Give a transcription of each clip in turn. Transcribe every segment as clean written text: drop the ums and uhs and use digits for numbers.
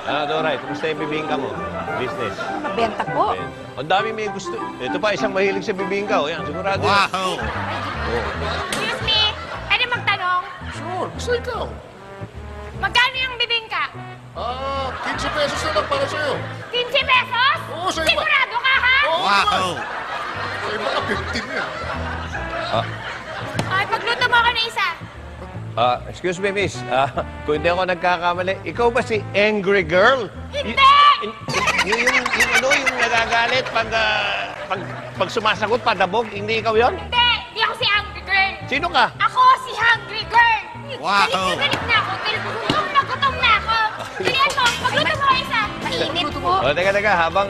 Doray, kumusta yung bibingka mo? Business. Mabenta po. Ang dami may gusto. Ito pa, isang mahilig sa bibingka. O yan, sigurado. Wow! Excuse me, pwede magtanong? Sure, gusto ikaw. Magkano yung bibingka? 15 pesos na lang para sa'yo. 15 pesos? Oo, sa iba. Sigurado ka, ha? Oo Wow! naman. Sa iba ka 15 yan. Ay, pagluto mo ako na isa. Excuse me, miss. Kung hindi ako nagkakamali, ikaw ba si Angry Girl? Hindi! Yung nagagalit pag sumasagot, padabog, hindi ikaw yon? Hindi ako si Hungry Girl. Sino ka? Ako si Hungry Girl. Wow. Galit na ako. Gutom na ako. Dilihan mo, pagluto mo ako isa. Mainit po. Teka, habang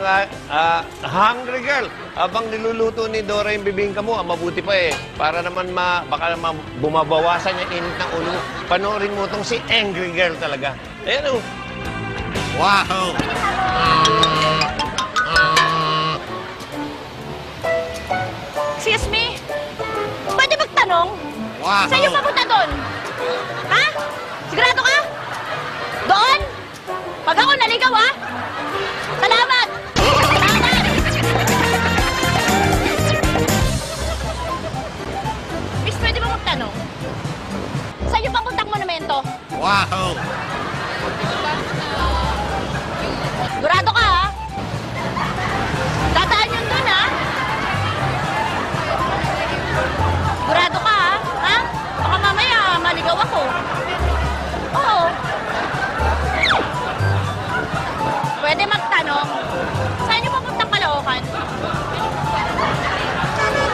Hungry Girl, habang niluluto ni Dora yung bibingka mo, mabuti pa eh. Para naman baka naman bumabawasan yung init ng ulo mo. Panoorin mo itong si Angry Girl talaga. Ayan o. Wow! Excuse me? Pwede magtanong? Wow! Saan yung papunta doon? Ha? Sigurado ka? Doon? Pag ako naligaw, ha? Salamat! Salamat! Miss, pwede ba magtanong? Saan yung papuntang monumento? Wow! Sigurado ka, ha? Dadaan yun doon, ha? Sigurado ka, ha? Ha? Baka mamaya maligaw ako. Oo. Pwede magtanong, saan yung papuntang Caloocan?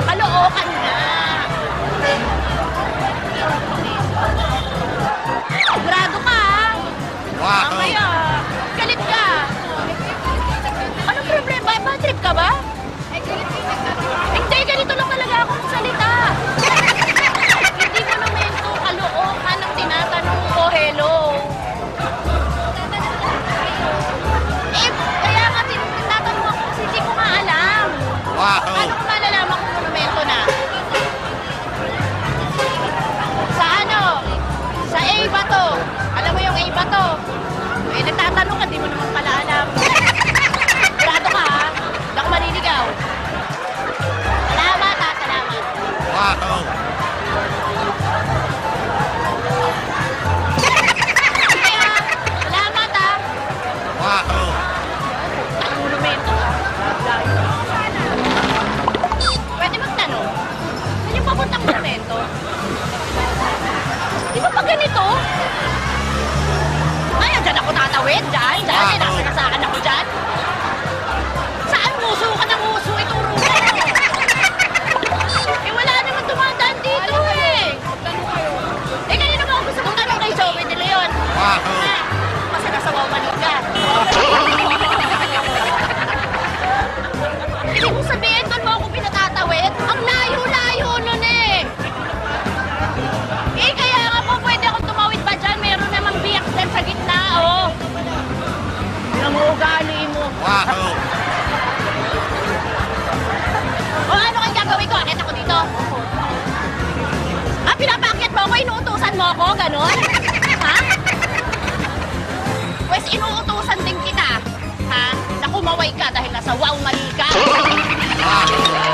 Caloocan na. Sigurado ka, ha? Wow! Mamaya, galit ka. Anong problema? Bad trip ka ba? Hindi, ganito lang talaga akong salita. Hindi monumento, Caloocan ang tinatanong ko, hello. Eh, kaya nga tinatanong ako kasi hindi ko nga alam. Wow! Paano ko malalaman kung monumento na? Sa ano? Sa A ba to? Alam mo yung A ba to? Eh, nagtatanong ka, di mo naman pala alam. Sigurado ka, ha? Hindi ako maliligaw. Salamat, ha? Salamat. Wow! Sige, ha? Salamat, ha? Wow! Ang monumento, ha? Pwede magtanong? Saan yung papuntang monumento? Di ba pa ganito? Ay, dyan ako tatawid. Dyan. Sinasagasaan ako dyan. Saan muso ka ng muso? Ituro mo. Eh, wala naman dumadaan dito eh. Eh, kanina mo ako gusto kong tanong kay Joey De Leon. Wow! Kasi nasa Wawalik ka. Ibig kong sabihin, doon mo ako pinatatawid? Ang layo-layo nun eh. Eh, kaya nga po, pwede akong tumawid pa dyan. Meron namang biyak dyan sa gitna, oh. Alam mo, ugali mo. Wow! O ano kang gagawin ko? Akit ako dito. Pinapaakyat mo ako, inuutusan mo ako, ganon? Ha? Pwes, inuutusan din kita, ha? Na kumaway ka dahil nasa wow mali ka. Wow!